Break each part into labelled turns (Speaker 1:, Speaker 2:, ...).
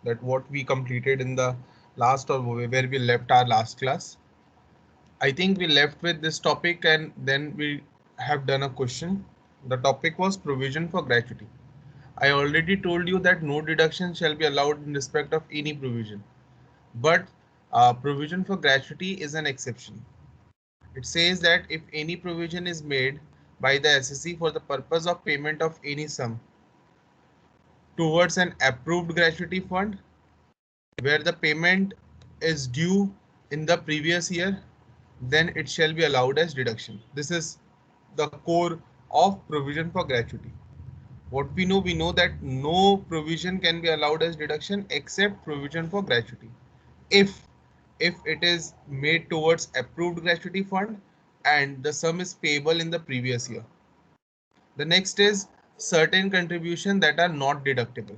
Speaker 1: that what we completed in the last or where we left our last class. I think we left with this topic and then we have done a question. The topic was provision for gratuity. I already told you that no deduction shall be allowed in respect of any provision, but provision for gratuity is an exception. It says that if any provision is made by the SSC for the purpose of payment of any sum towards an approved gratuity fund where the payment is due in the previous year, then it shall be allowed as deduction. This is the core of provision for gratuity. What we know that no provision can be allowed as deduction except provision for gratuity. If if it is made towards approved gratuity fund and the sum is payable in the previous year. The next is certain contributions that are not deductible.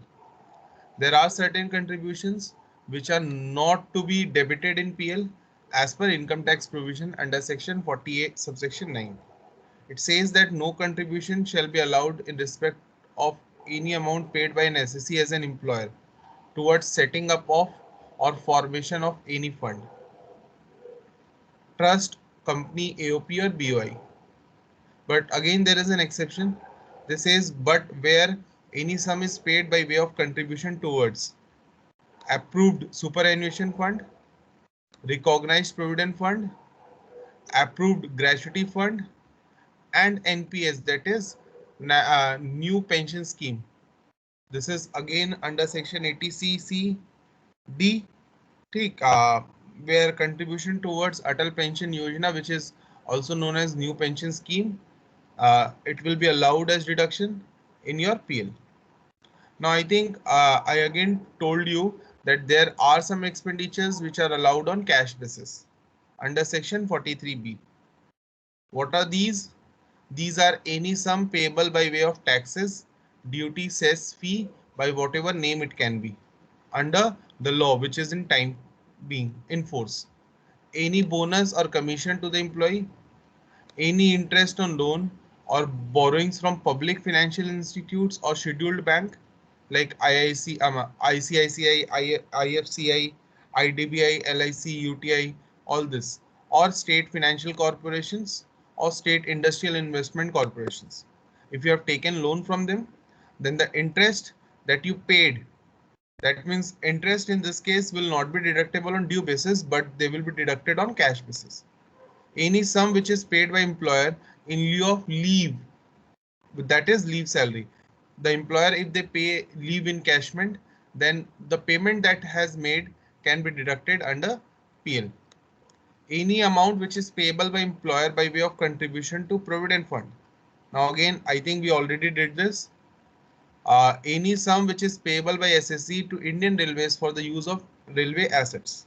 Speaker 1: There are certain contributions which are not to be debited in PL as per income tax provision under section 48 subsection 9. It says that no contribution shall be allowed in respect of any amount paid by an SSC as an employer towards setting up of or formation of any fund, trust, company, AOP or BOI. But again there is an exception. This says but where any sum is paid by way of contribution towards approved superannuation fund, recognized provident fund, approved gratuity fund, and NPS, that is new pension scheme. This is again under section 80 D, where contribution towards Atal Pension Yojana, which is also known as new pension scheme, it will be allowed as deduction in your PL. Now I think I again told you that there are some expenditures which are allowed on cash basis under section 43B. What are these? These are any sum payable by way of taxes, duty, cess, fee, by whatever name it can be under the law which is in time being in force. Any bonus or commission to the employee, any interest on loan or borrowings from public financial institutes or scheduled bank like ICICI, IFCI, IDBI, LIC, UTI, all this, or state financial corporations or state industrial investment corporations. If you have taken loan from them, then the interest that you paid, that means interest in this case will not be deductible on due basis, but they will be deducted on cash basis. Any sum which is paid by employer in lieu of leave, that is leave salary. The employer, if they pay leave encashment, then the payment that has made can be deducted under PL. Any amount which is payable by employer by way of contribution to provident fund. Now again, I think we already did this. Any sum which is payable by SSC to Indian Railways for the use of railway assets.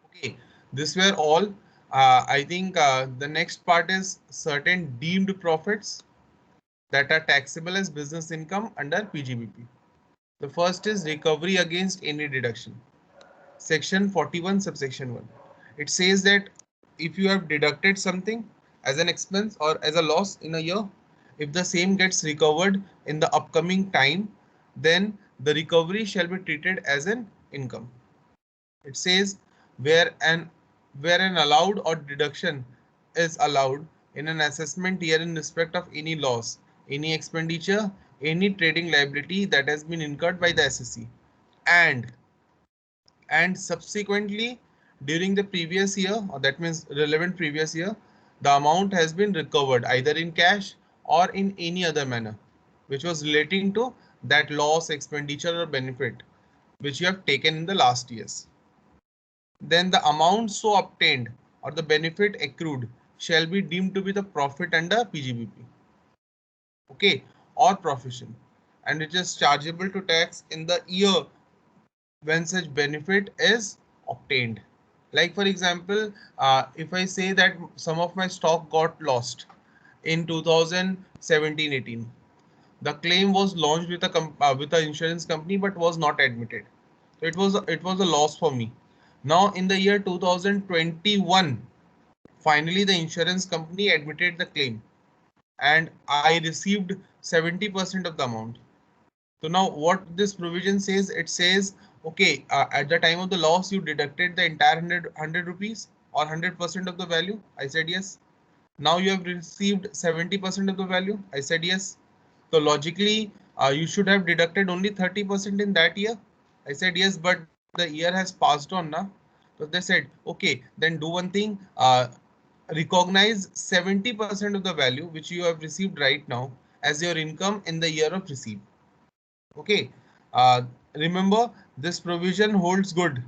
Speaker 1: Okay, this were all. I think the next part is certain deemed profits that are taxable as business income under PGBP. The first is recovery against any deduction. Section 41 subsection 1. It says that if you have deducted something as an expense or as a loss in a year, if the same gets recovered in the upcoming time, then the recovery shall be treated as an income. It says where an allowed or deduction is allowed in an assessment year in respect of any loss, any expenditure, any trading liability that has been incurred by the SSC, and subsequently during the previous year, or that means relevant previous year, the amount has been recovered either in cash or in any other manner which was relating to that loss, expenditure or benefit which you have taken in the last years. Then the amount so obtained or the benefit accrued shall be deemed to be the profit under PGBP, okay, or profession, and it is chargeable to tax in the year when such benefit is obtained. Like for example, if I say that some of my stock got lost in 2017-18, the claim was launched with with an insurance company but was not admitted. So it was a loss for me. Now in the year 2021, finally the insurance company admitted the claim and I received 70% of the amount. So now what this provision says, it says, okay, at the time of the loss, you deducted the entire 100 rupees or 100% of the value. I said yes. Now you have received 70% of the value. I said yes. So logically, you should have deducted only 30% in that year. I said yes, but the year has passed on now. So they said, okay, then do one thing, recognize 70% of the value which you have received right now as your income in the year of receipt. Okay. Uh, Remember, this provision holds good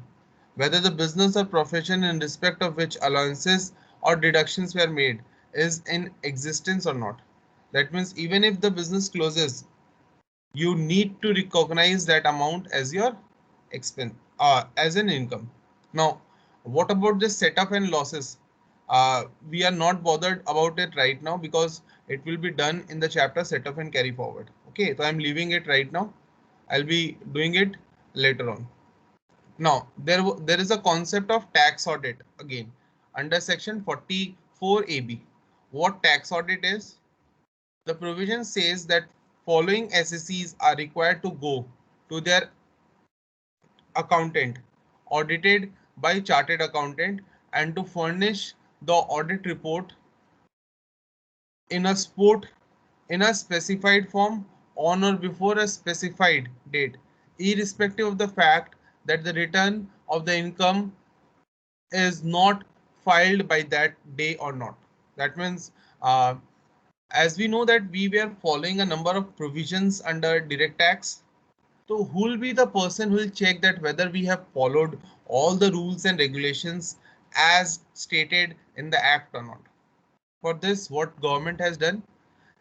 Speaker 1: whether the business or profession in respect of which allowances or deductions were made is in existence or not. That means even if the business closes, you need to recognize that amount as your expense, as an income. Now, what about this setup and losses? We are not bothered about it right now because it will be done in the chapter setup and carry forward. Okay, so I'm leaving it right now. I'll be doing it later on. Now, there is a concept of tax audit again under section 44 AB. What tax audit is? The provision says that following SSCs are required to go to their accountant audited by chartered accountant and to furnish the audit report in a sport in a specified form on or before a specified date, irrespective of the fact that the return of the income is not filed by that day or not. That means, as we know that we were following a number of provisions under direct tax. So who will be the person who will check that whether we have followed all the rules and regulations as stated in the act or not? For this, what government has done,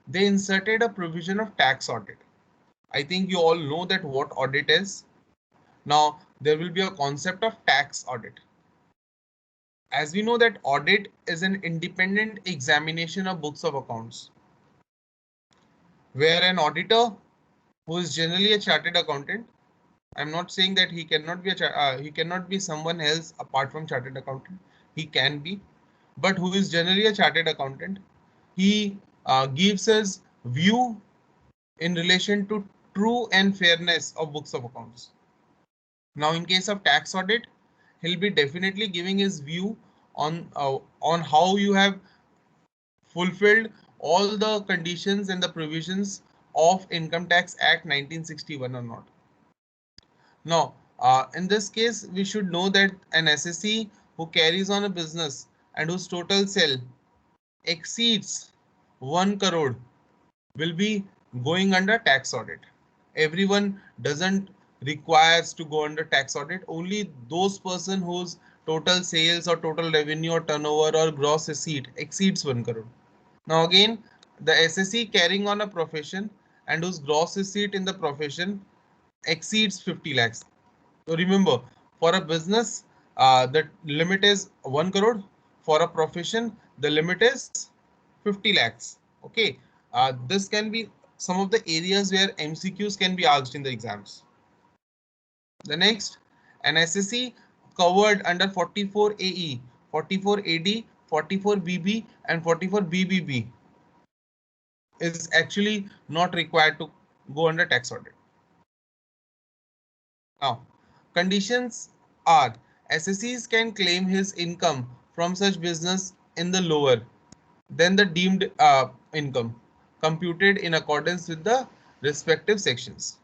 Speaker 1: they inserted a provision of tax audit. I think you all know that what audit is. Now there will be a concept of tax audit. As we know that audit is an independent examination of books of accounts, where an auditor who is generally a chartered accountant, I'm not saying that he cannot be he cannot be someone else apart from chartered accountant. He can be, but who is generally a chartered accountant, he gives his view in relation to true and fairness of books of accounts. Now, in case of tax audit, he'll be definitely giving his view on how you have fulfilled all the conditions and the provisions of Income Tax Act 1961 or not. Now, in this case, we should know that an SSE who carries on a business and whose total sale exceeds 1 crore will be going under tax audit. Everyone doesn't requires to go under tax audit. Only those person whose total sales or total revenue or turnover or gross receipt exceeds 1 crore. Now again, the SSE carrying on a profession and whose gross receipt in the profession exceeds 50 lakhs. So remember, for a business, the limit is 1 crore. For a profession, the limit is 50 lakhs. Okay, this can be some of the areas where MCQs can be asked in the exams. The next, an SSE covered under 44 AE, 44 AD, 44 BB, and 44 BBB is actually not required to go under tax audit. Now, conditions are SSEs can claim his income from such business in the lower than the deemed income computed in accordance with the respective sections.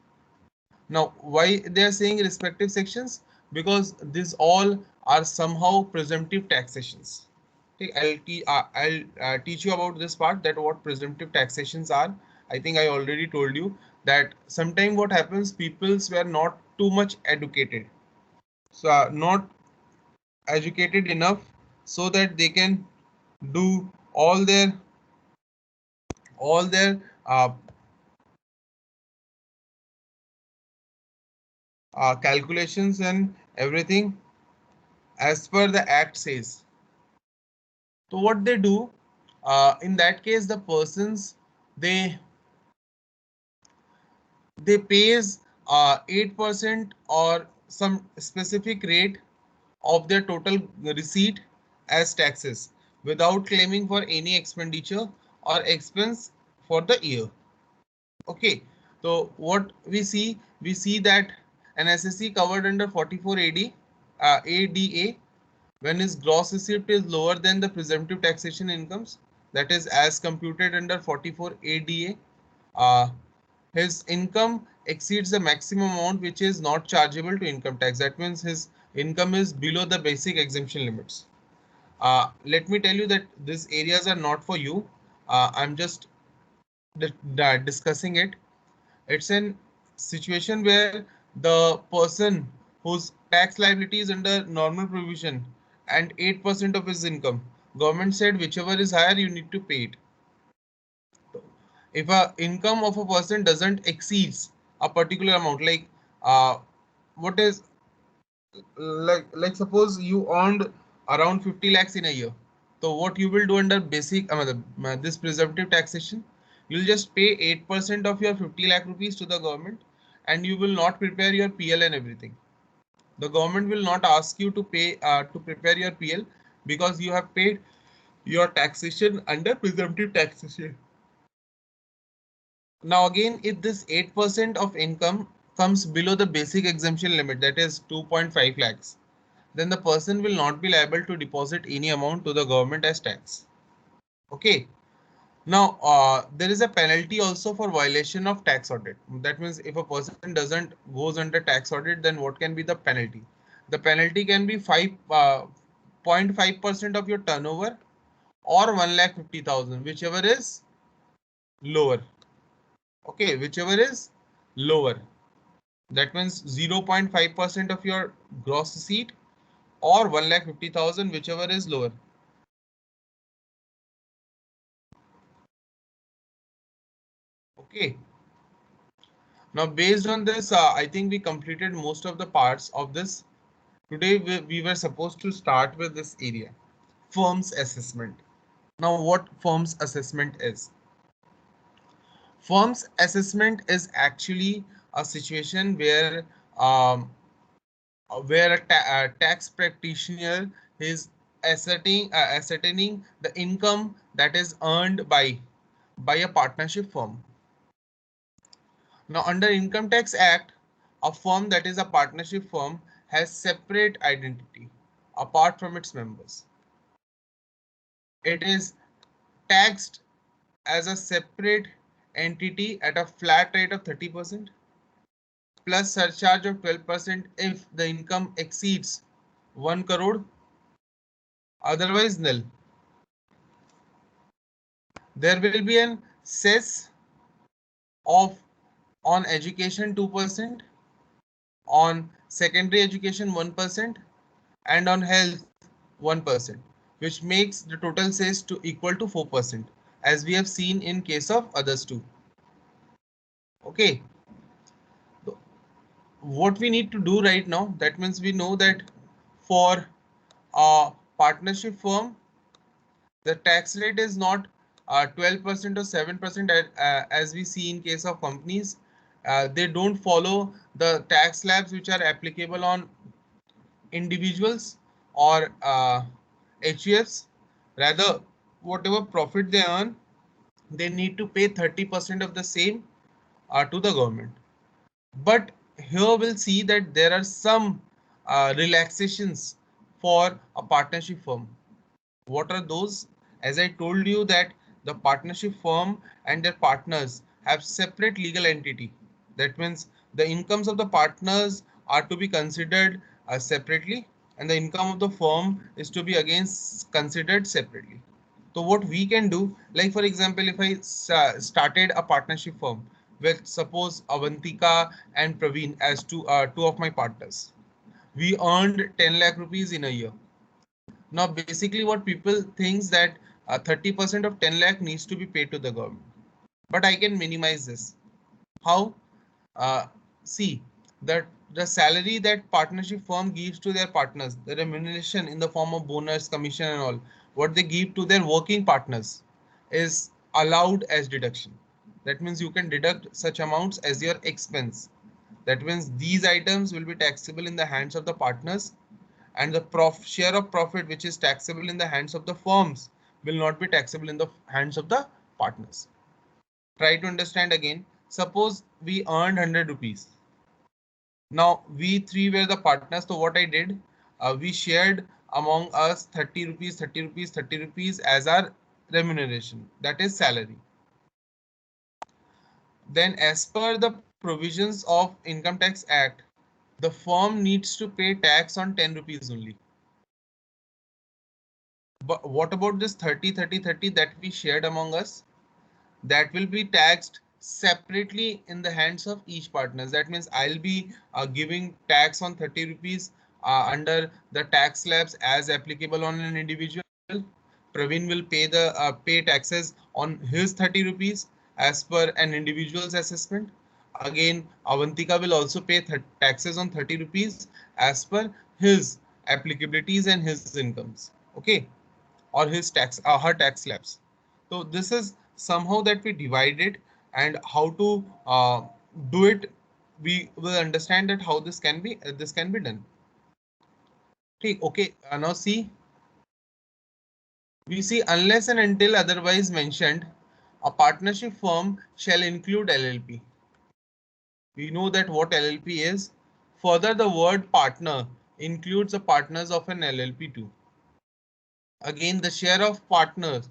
Speaker 1: Now, why they are saying respective sections? Because these all are somehow presumptive taxations. Okay, I'll teach you about this part, that what presumptive taxations are. I think I already told you that sometimes what happens, peoples were not too much educated, so not educated enough so that they can do all their calculations and everything as per the act says. So what they do, in that case, the persons they pays 8% or some specific rate of their total receipt as taxes without claiming for any expenditure or expense for the year. Okay. So what we see that an SSC covered under 44 ADA when his gross receipt is lower than the presumptive taxation incomes, that is as computed under 44 ADA, his income exceeds the maximum amount which is not chargeable to income tax. That means his income is below the basic exemption limits. Let me tell you that these areas are not for you. I'm just discussing it. It's an situation where the person whose tax liability is under normal provision and 8% of his income, government said whichever is higher, you need to pay it. If a income of a person doesn't exceeds a particular amount, like what is like suppose you earned around 50 lakhs in a year, so what you will do under basic this presumptive taxation, you'll just pay 8% of your 50 lakh rupees to the government, and you will not prepare your PL and everything. The government will not ask you to pay to prepare your PL because you have paid your taxation under presumptive taxation. Now again, if this 8% of income comes below the basic exemption limit, that is 2.5 lakhs, then the person will not be liable to deposit any amount to the government as tax. Okay. Now, there is a penalty also for violation of tax audit. That means if a person doesn't goes under tax audit, then what can be the penalty? The penalty can be 5.5% of your turnover or 1,50,000, whichever is lower. Okay, whichever is lower. That means 0.5% of your gross receipt or 1,50,000, whichever is lower. Okay. Now, based on this, I think we completed most of the parts of this. Today, we were supposed to start with this area, firm's assessment. Now, what firm's assessment is? Firm's assessment is actually a situation where a tax practitioner is ascertaining the income that is earned by a partnership firm. Now, under Income Tax Act, a firm that is a partnership firm has separate identity apart from its members. It is taxed as a separate entity at a flat rate of 30% plus surcharge of 12% if the income exceeds 1 crore, otherwise nil. There will be an cess of on education 2%, on secondary education 1%, and on health 1%, which makes the total cess to equal to 4%, as we have seen in case of others too. Okay. So what we need to do right now, that means we know that for a partnership firm, the tax rate is not 12% or 7% as we see in case of companies. They don't follow the tax slabs which are applicable on individuals or HUFs. Rather, whatever profit they earn, they need to pay 30% of the same to the government. But here we'll see that there are some relaxations for a partnership firm. What are those? As I told you that the partnership firm and their partners have separate legal entity. That means the incomes of the partners are to be considered separately, and the income of the firm is to be again considered separately. So what we can do, like for example, if I started a partnership firm with suppose Avantika and Praveen as two of my partners, we earned 10 lakh rupees in a year. Now, basically, what people thinks that 30% of 10 lakh needs to be paid to the government. But I can minimize this. How? See, that the salary that partnership firm gives to their partners, the remuneration in the form of bonus, commission, and all, what they give to their working partners is allowed as deduction. That means you can deduct such amounts as your expense. That means these items will be taxable in the hands of the partners, and the share of profit which is taxable in the hands of the firms will not be taxable in the hands of the partners. Try to understand again. Suppose we earned 100 rupees. Now we three were the partners. So what I did, we shared among us 30 rupees, 30 rupees, 30 rupees as our remuneration. That is salary. Then as per the provisions of Income Tax Act, the firm needs to pay tax on 10 rupees only. But what about this 30, 30, 30 that we shared among us? That will be taxed separately in the hands of each partners. That means I'll be giving tax on 30 rupees under the tax slabs as applicable on an individual. Praveen will pay taxes on his 30 rupees as per an individual's assessment. Again, Avantika will also pay taxes on 30 rupees as per his applicabilities and his incomes. Okay, or his tax her tax slabs. So this is somehow that we divide it, and how to do it. We will understand that how this can be done. Okay, now see, we see unless and until otherwise mentioned, a partnership firm shall include LLP. We know that what LLP is. Further, the word partner includes the partners of an LLP too. Again, the share of partners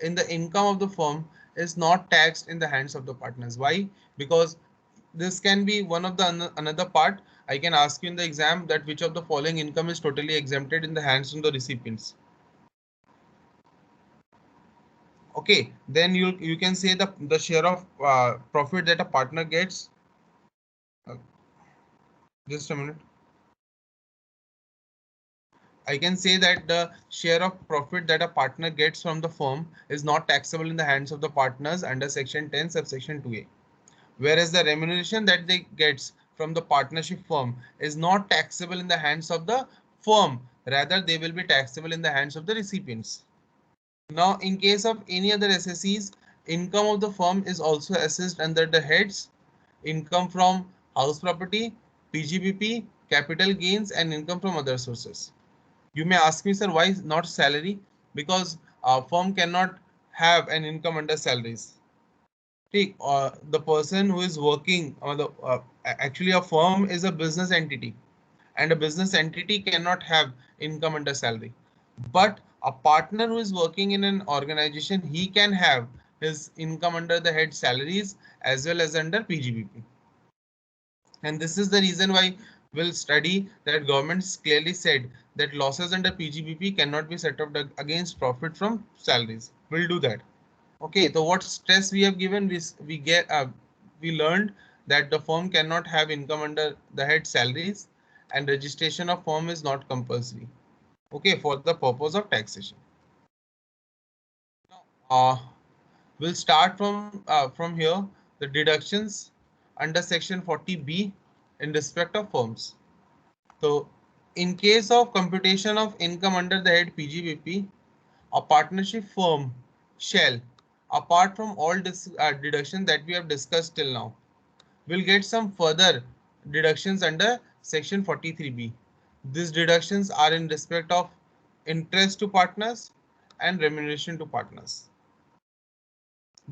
Speaker 1: in the income of the firm is not taxed in the hands of the partners. Why? Because this can be one of the another part. I can ask you in the exam that which of the following income is totally exempted in the hands of the recipients. Okay, then you can say the share of profit that a partner gets. Uh, just a minute. I can say that the share of profit that a partner gets from the firm is not taxable in the hands of the partners under section 10 subsection 2a. Whereas the remuneration that they gets from the partnership firm is not taxable in the hands of the firm, rather they will be taxable in the hands of the recipients. Now in case of any other SSEs, income of the firm is also assessed under the heads income from house property, PGBP, capital gains, and income from other sources. You may ask me, sir, why not salary? Because a firm cannot have an income under salaries. Take the person who is working, or actually a firm is a business entity, and a business entity cannot have income under salary. But a partner who is working in an organization, he can have his income under the head salaries as well as under PGBP. And this is the reason why we'll study that government clearly said that losses under PGBP cannot be set up against profit from salaries. We'll do that. Okay, so what stress we have given, we learned that the firm cannot have income under the head salaries, and registration of firm is not compulsory. Okay, for the purpose of taxation. Uh, we'll start from here, the deductions under section 40B in respect of firms. So in case of computation of income under the head PGBP, a partnership firm shall, apart from all deductions that we have discussed till now, will get some further deductions under section 43B. These deductions are in respect of interest to partners and remuneration to partners.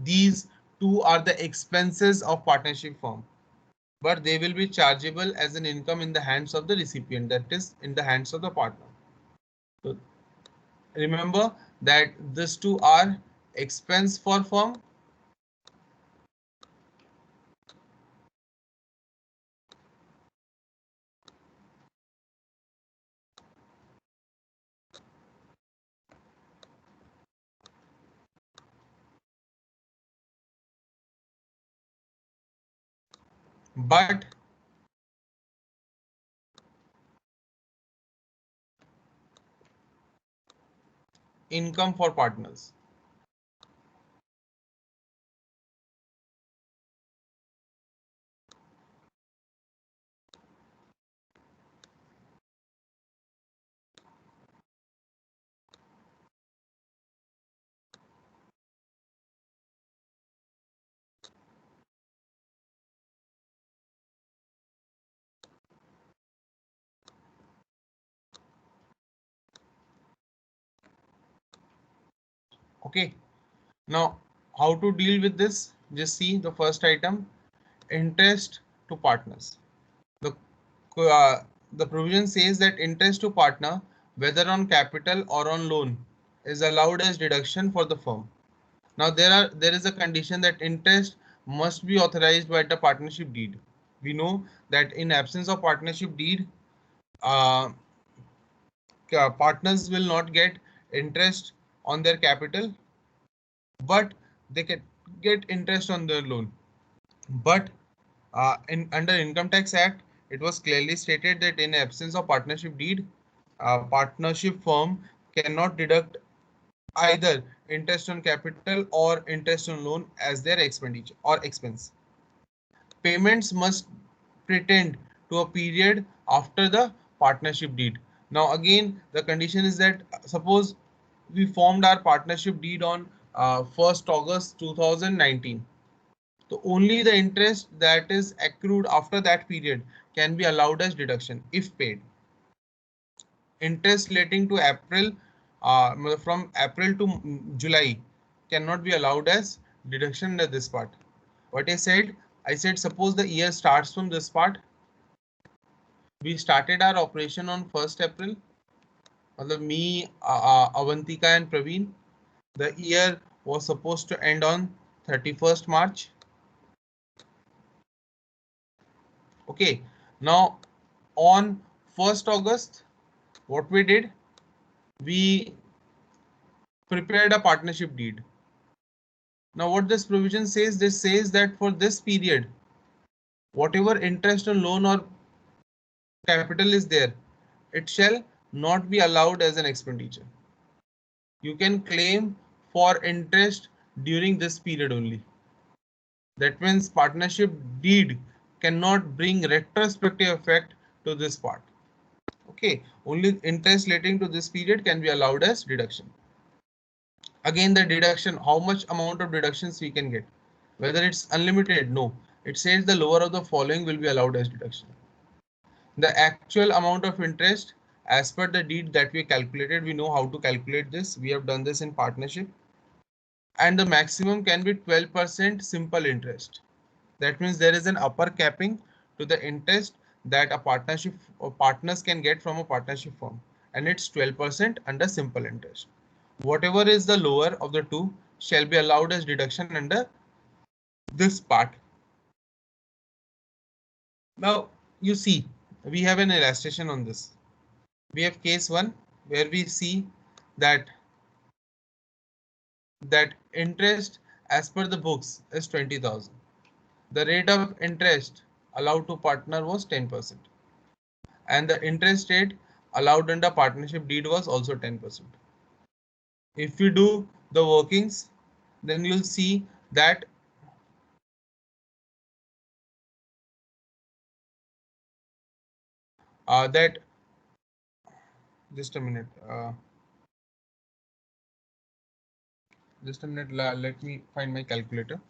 Speaker 1: These two are the expenses of partnership firm, but they will be chargeable as an income in the hands of the recipient, that is in the hands of the partner. So remember that these two are expense for firm but income for partners. Okay, now how to deal with this? Just see the first item. interest to partners. The provision says that interest to partner, whether on capital or on loan, is allowed as deduction for the firm. Now there is a condition that interest must be authorized by the partnership deed. We know that in absence of partnership deed, uh, partners will not get interest on their capital, but they can get interest on their loan. But in under Income Tax Act, it was clearly stated that in absence of partnership deed, partnership firm cannot deduct either interest on capital or interest on loan as their expenditure or expense. Payments must pretend to a period after the partnership deed. Now again, the condition is that suppose we formed our partnership deed on 1st August 2019. So only the interest that is accrued after that period can be allowed as deduction if paid. Interest relating to April, from April to July cannot be allowed as deduction under this part. What I said suppose the year starts from this part. We started our operation on 1st April. Me, Avantika and Praveen. The year was supposed to end on 31st March. Okay, now on 1st August, what we did, we prepared a partnership deed. Now what this provision says, this says that for this period, whatever interest on loan or capital is there, it shall not be allowed as an expenditure. You can claim for interest during this period only. That means partnership deed cannot bring retrospective effect to this part. Okay, only interest relating to this period can be allowed as deduction. Again, the deduction, how much amount of deductions we can get, whether it's unlimited, no, it says the lower of the following will be allowed as deduction. The actual amount of interest as per the deed that we calculated, we know how to calculate this, we have done this in partnership, and the maximum can be 12% simple interest. That means there is an upper capping to the interest that a partnership or partners can get from a partnership firm, and it's 12% under simple interest. Whatever is the lower of the two shall be allowed as deduction under this part. Now you see, we have an illustration on this. We have case 1 where we see that interest as per the books is 20,000. The rate of interest allowed to partner was 10%, and the interest rate allowed under partnership deed was also 10%. If you do the workings, then you'll see that just a minute, let me find my calculator.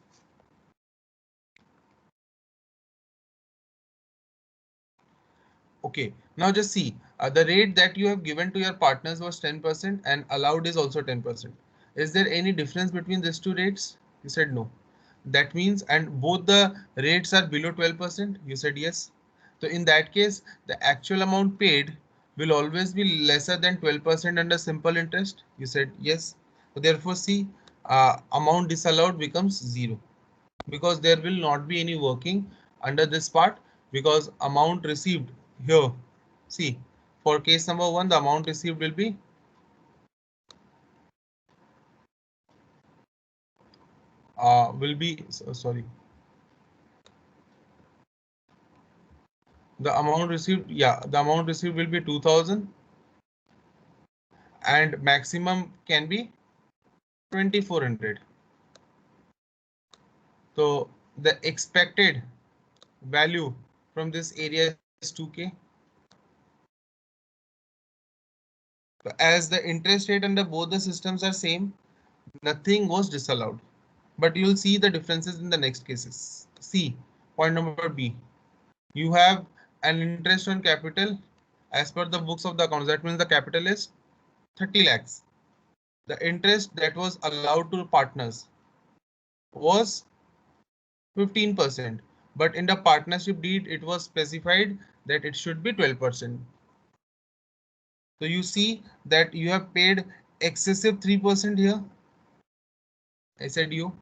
Speaker 1: Okay, now just see, the rate that you have given to your partners was 10% and allowed is also 10%. Is there any difference between these two rates? You said no. That means, and both the rates are below 12%. You said yes. So in that case, the actual amount paid will always be lesser than 12% under simple interest. You said yes. So therefore, see, amount disallowed becomes 0 because there will not be any working under this part, because amount received here, see, for case number 1, the amount received will be sorry, the amount received, yeah, the amount received will be 2000 and maximum can be 2400. So the expected value from this area is 2k. So as the interest rate under both the systems are same, nothing was disallowed. But you'll see the differences in the next cases. See, point number B. You have an interest on capital as per the books of the accounts. That means the capital is 30 lakhs. The interest that was allowed to partners was 15%. but in the partnership deed it was specified that it should be 12%. So you see that you have paid excessive 3% here. I said you,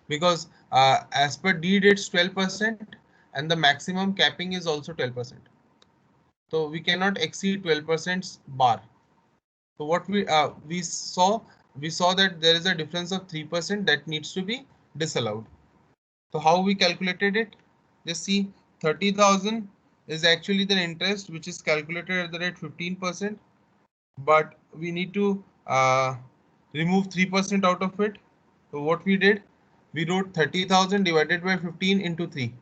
Speaker 1: because as per deed it's 12% and the maximum capping is also 12%. So we cannot exceed 12% bar. So what we saw that there is a difference of 3% that needs to be disallowed. So how we calculated it? Just see, 30,000 is actually the interest which is calculated at the rate 15%, but we need to remove 3% out of it. So what we did, we wrote 30,000 divided by 15 into 3.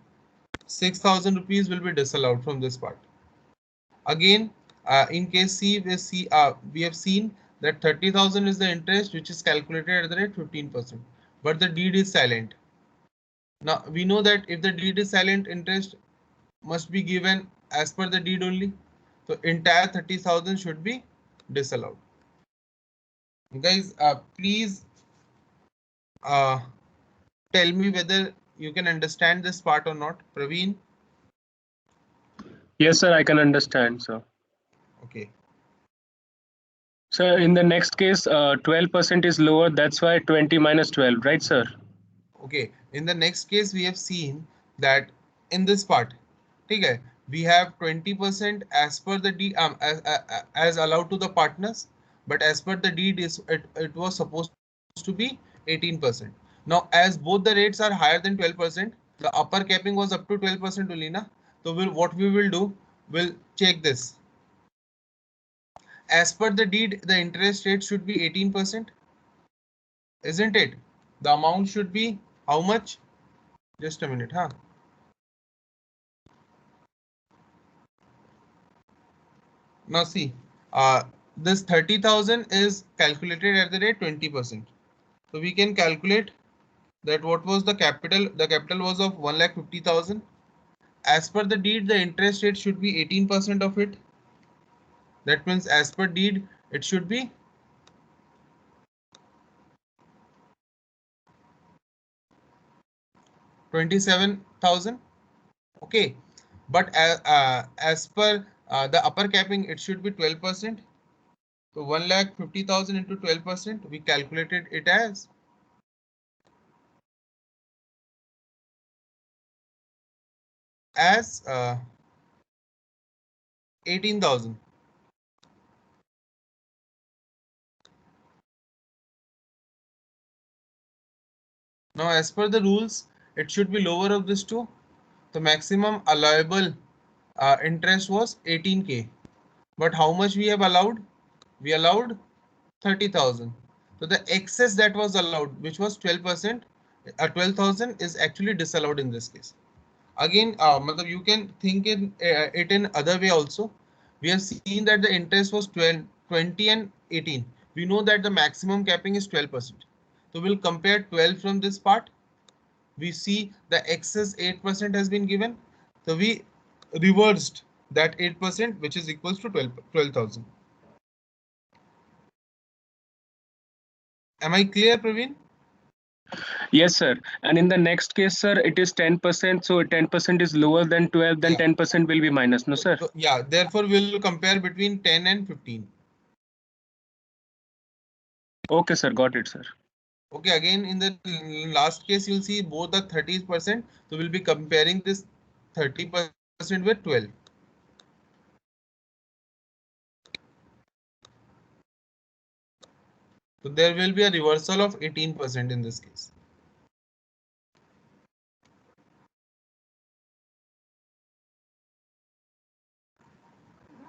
Speaker 1: 6,000 rupees will be disallowed from this part. Again, in case C, we have seen that 30,000 is the interest which is calculated at the rate 15%, but the deed is silent. Now we know that if the deed is silent, interest must be given as per the deed only. So entire 30,000 should be disallowed. Guys, please tell me whether you can understand this part or not. Praveen?
Speaker 2: Yes, sir, I can understand, sir.
Speaker 1: Okay.
Speaker 2: So in the next case, 12% is lower. That's why 20 minus 12, right, sir?
Speaker 1: Okay. In the next case, we have seen that in this part, okay, we have 20% as per the deed, as allowed to the partners, but as per the deed it was supposed to be 18%. Now, as both the rates are higher than 12%, the upper capping was up to 12% only, na? So what we will do, we'll check this. As per the deed, the interest rate should be 18%, isn't it? The amount should be how much? Just a minute, huh? Now see, this 30,000 is calculated at the rate 20%. So we can calculate that what was the capital. The capital was of 1,50,000. As per the deed, the interest rate should be 18% of it. That means as per deed, it should be 27,000. Okay, but as per the upper capping, it should be 12%. So 1,50,000 into 12%, we calculated it as 18,000. Now, as per the rules, it should be lower of this two. The maximum allowable interest was 18K. But how much we have allowed? We allowed 30,000. So the excess that was allowed, which was 12%, 12,000 is actually disallowed in this case. Again, you can think it in other way also. We have seen that the interest was 12, 20 and 18. We know that the maximum capping is 12%. So we'll compare 12 from this part. We see the excess 8% has been given. So we reversed that 8%, which is equals to 12,000. Am I clear, Praveen?
Speaker 2: Yes, sir. And in the next case, sir, it is 10%. So 10% is lower than 12, then 10% will be minus. No, sir.
Speaker 1: So, yeah, therefore we'll compare between 10 and 15.
Speaker 2: Okay, sir. Got it, sir.
Speaker 1: Okay, again, in the last case, you'll see both the 30%. So we'll be comparing this 30% with 12. So there will be a reversal of 18% in this case.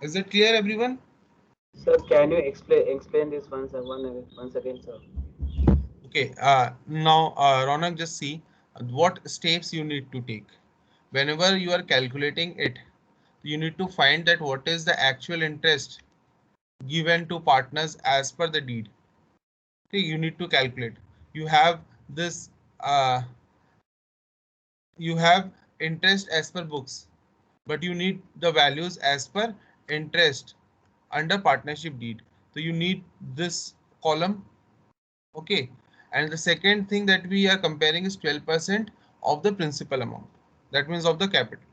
Speaker 1: Is it clear, everyone?
Speaker 3: Sir, can you explain this once again, sir?
Speaker 1: Okay, now Ronak, just see what steps you need to take. Whenever you are calculating it, you need to find that what is the actual interest given to partners as per the deed. Okay, you need to calculate. You have this, you have interest as per books, but you need the values as per interest under partnership deed. So you need this column. Okay, and the second thing that we are comparing is 12% of the principal amount. that means of the capital.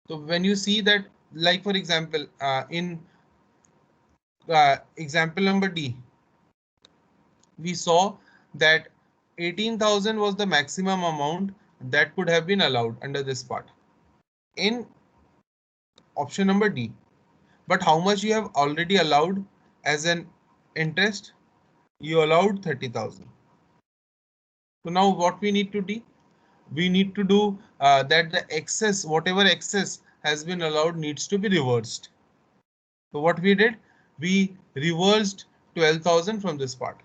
Speaker 1: So when you see that, like for example, in example number D, we saw that 18,000 was the maximum amount that could have been allowed under this part in option number D. But how much you have already allowed as an interest? You allowed 30,000. So now what we need to do? We need to do that the excess, whatever excess has been allowed, needs to be reversed. So what we did? We reversed 12,000 from this part.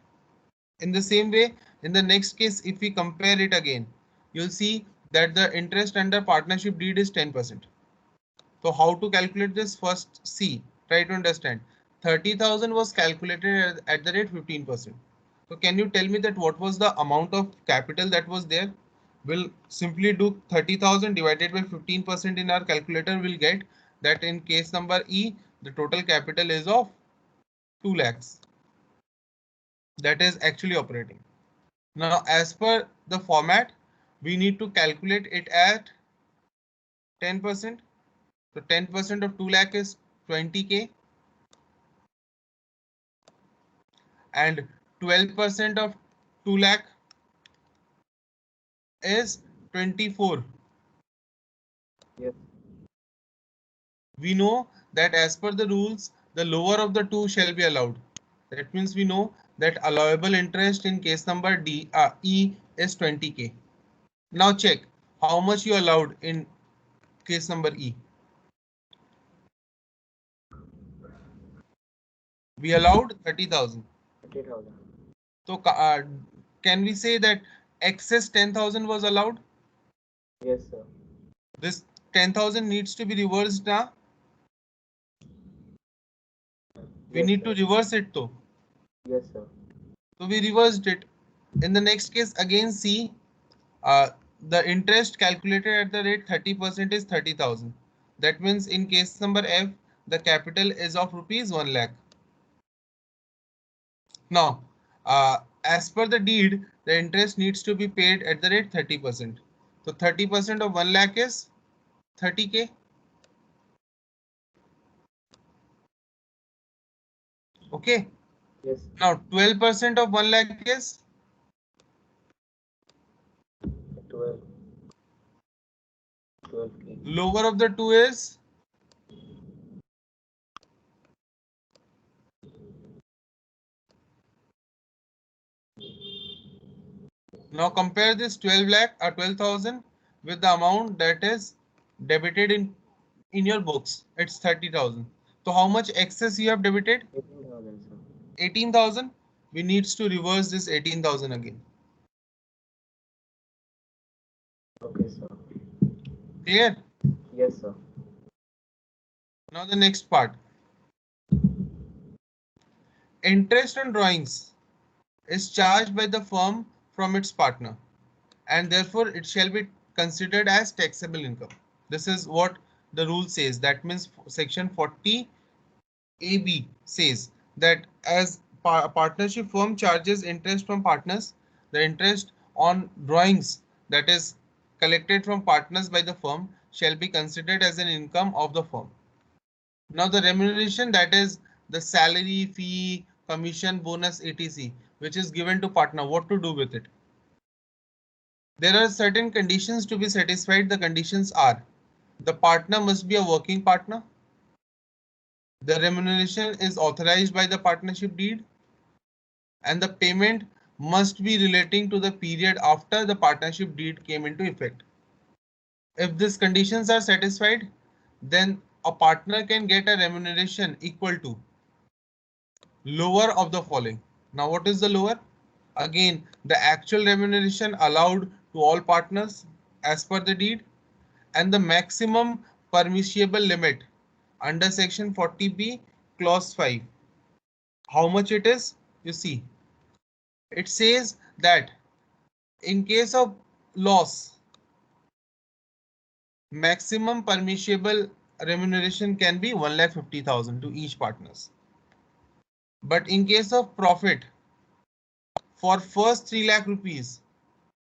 Speaker 1: In the same way, in the next case, if we compare it again, you'll see that the interest under partnership deed is 10%. So how to calculate this? First, see, try to understand. 30,000 was calculated at the rate 15%. So can you tell me that what was the amount of capital that was there? We'll simply do 30,000 divided by 15% in our calculator. We'll get that in case number E, the total capital is of 2 lakhs. That is actually operating. Now, as per the format, we need to calculate it at 10%. So 10% of 2 lakh is 20K. And 12% of 2 lakh is 24.
Speaker 3: Yes.
Speaker 1: We know that as per the rules, the lower of the two shall be allowed. That means we know that allowable interest in case number E is 20K. Now check how much you allowed in case number E. We allowed 30,000.
Speaker 3: 30,000.
Speaker 1: So can we say that excess 10,000 was allowed?
Speaker 3: Yes, sir.
Speaker 1: This 10,000 needs to be reversed now. We
Speaker 3: Yes,
Speaker 1: need
Speaker 3: sir.
Speaker 1: to reverse it though.
Speaker 3: Yes, sir.
Speaker 1: So we reversed it. In the next case, again see, the interest calculated at the rate 30% is 30,000. That means in case number F, the capital is of rupees 1 lakh. Now, as per the deed, the interest needs to be paid at the rate 30%. So 30% of 1 lakh is 30K. Okay.
Speaker 3: Yes.
Speaker 1: Now 12% of 1 lakh is
Speaker 3: 12. 12K.
Speaker 1: lower of the two is now compare this 12,000 with the amount that is debited in your books. It's 30,000. So how much excess you have debited?
Speaker 3: 18,000, sir.
Speaker 1: 18,000. We needs to reverse this 18,000 again.
Speaker 3: Okay, sir.
Speaker 1: Clear?
Speaker 3: Yes, sir.
Speaker 1: Now the next part. Interest on drawings is charged by the firm from its partner, and therefore it shall be considered as taxable income. This is what the rule says. That means section 40 AB says that as a partnership firm charges interest from partners, the interest on drawings that is collected from partners by the firm shall be considered as an income of the firm. Now the remuneration, that is the salary, fee, commission, bonus, etc., which is given to partner, what to do with it? There are certain conditions to be satisfied. The conditions are: the partner must be a working partner, the remuneration is authorized by the partnership deed, and the payment must be relating to the period after the partnership deed came into effect. If these conditions are satisfied, then a partner can get a remuneration equal to lower of the following. Now what is the lower? Again, the actual remuneration allowed to all partners as per the deed, and the maximum permissible limit under section 40B clause 5. How much it is? You see, it says that in case of loss, maximum permissible remuneration can be 1,50,000 to each partners. But in case of profit, for first 3 lakh rupees,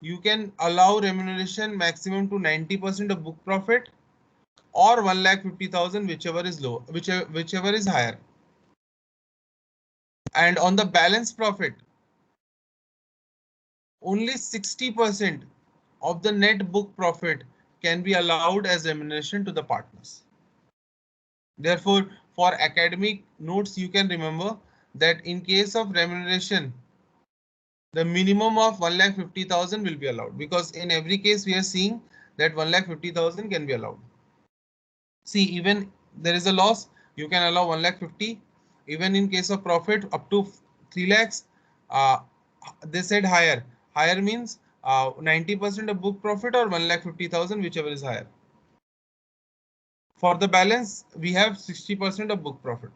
Speaker 1: you can allow remuneration maximum to 90% of book profit or 1,50,000, whichever is low, whichever is higher. And on the balance profit, only 60% of the net book profit can be allowed as remuneration to the partners. Therefore, for academic notes, you can remember that in case of remuneration, the minimum of 1,50,000 will be allowed, because in every case we are seeing that 1,50,000 can be allowed. See, even there is a loss, you can allow 1,50,000. Even in case of profit up to 3 lakhs, they said higher. Higher means 90% of book profit or 1,50,000, whichever is higher. For the balance, we have 60% of book profit.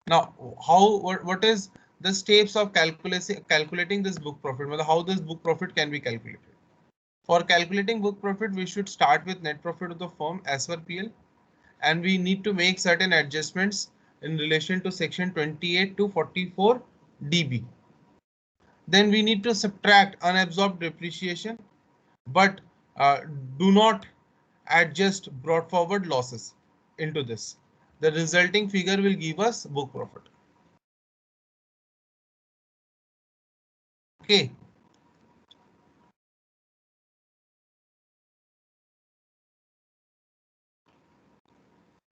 Speaker 1: Now, what is the steps of calculating this book profit? How this book profit can be calculated? For calculating book profit, we should start with net profit of the firm as per PL, and we need to make certain adjustments in relation to section 28 to 44 DB. Then we need to subtract unabsorbed depreciation, but do not adjust brought forward losses into this. The resulting figure will give us book profit. Okay.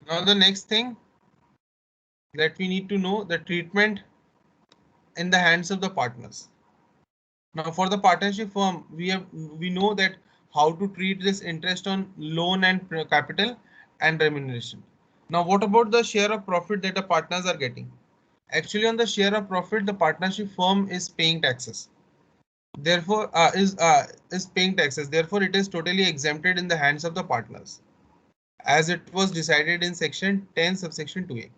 Speaker 1: Now the next thing that we need to know, the treatment in the hands of the partners. Now for the partnership firm, we know that how to treat this interest on loan and capital and remuneration. Now what about the share of profit that the partners are getting? Actually, on the share of profit, the partnership firm is paying taxes. Therefore, is paying taxes. Therefore, it is totally exempted in the hands of the partners, as it was decided in section 10 subsection 2A.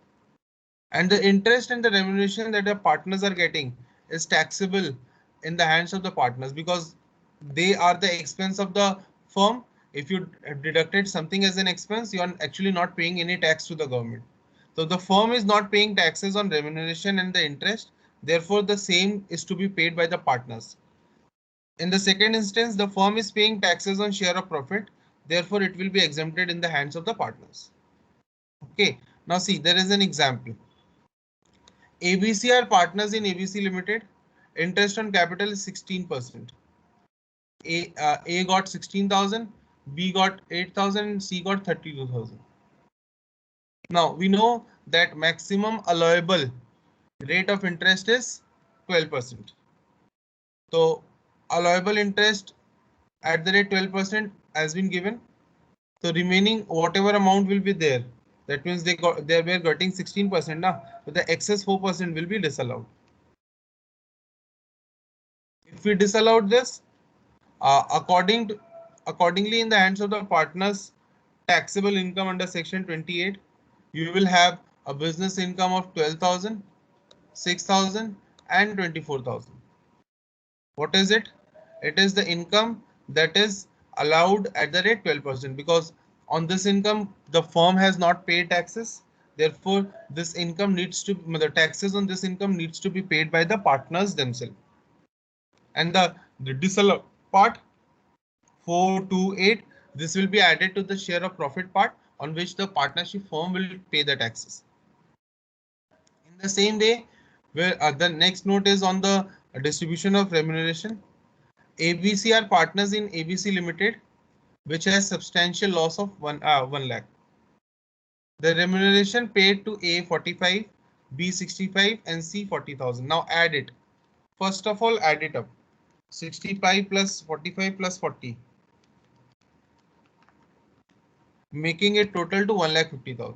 Speaker 1: And the interest and the remuneration that the partners are getting is taxable in the hands of the partners, because they are the expense of the firm. If you deducted something as an expense, you are actually not paying any tax to the government. So the firm is not paying taxes on remuneration and the interest. Therefore, the same is to be paid by the partners. In the second instance, the firm is paying taxes on share of profit. Therefore, it will be exempted in the hands of the partners. Okay. Now see, there is an example. ABC are partners in ABC Limited. Interest on capital is 16%. A got 16,000, B got 8,000, and C got 32,000. Now we know that maximum allowable rate of interest is 12%. So allowable interest at the rate 12% has been given. So remaining whatever amount will be there. That means they were getting 16% now. So the excess 4% will be disallowed. If we disallowed this, accordingly in the hands of the partners, taxable income under section 28, you will have a business income of 12,000, 6,000 and 24,000. What is it? It is the income that is allowed at the rate 12%, because on this income the firm has not paid taxes. Therefore, this income needs to, the taxes on this income needs to be paid by the partners themselves. And the disallowed part 428, this will be added to the share of profit part on which the partnership firm will pay the taxes. In the same way, where the next note is on the distribution of remuneration. ABC are partners in ABC Limited, which has substantial loss of 1 lakh. The remuneration paid to A 45, B 65 and C 40,000. Now add it. First of all, add it up. 65 plus 45 plus 40. Making it total to 1,50,000.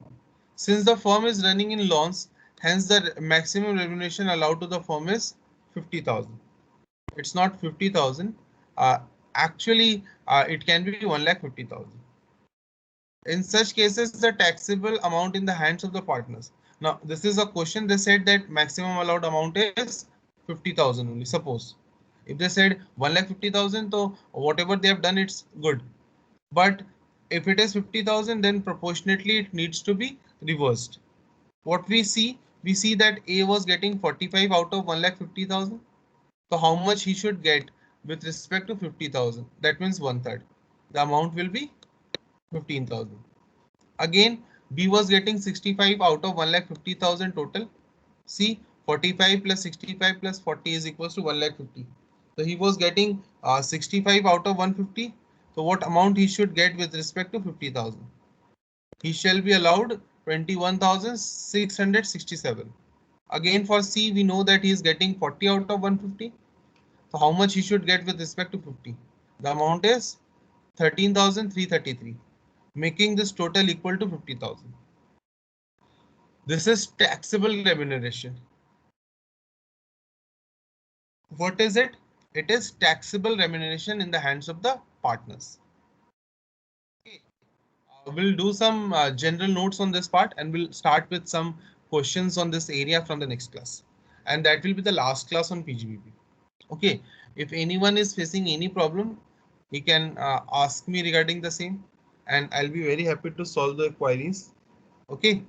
Speaker 1: Since the firm is running in loans, hence the maximum remuneration allowed to the firm is 50,000. It's not 50,000. Actually, it can be 1,50,000. In such cases, the taxable amount in the hands of the partners. Now, this is a question. They said that maximum allowed amount is 50,000 only. Suppose if they said 1,50,000, so whatever they have done, it's good. But if it is 50,000, then proportionately it needs to be reversed. What we see that A was getting 45 out of 1,50,000. So how much he should get? with respect to 50,000. That means 1/3. The amount will be 15,000. Again, B was getting 65 out of 1,50,000 total. C, 45 plus 65 plus 40 is equals to 1,50,000. So he was getting 65 out of 150. So what amount he should get with respect to 50,000? He shall be allowed 21,667. Again for C, we know that he is getting 40 out of 150. So how much he should get with respect to 50? The amount is 13,333, making this total equal to 50,000. This is taxable remuneration. What is it? It is taxable remuneration in the hands of the partners. Okay. We'll do some general notes on this part, and we'll start with some questions on this area from the next class. And that will be the last class on PGBP. Okay. If anyone is facing any problem, he can ask me regarding the same, and I'll be very happy to solve the queries. Okay.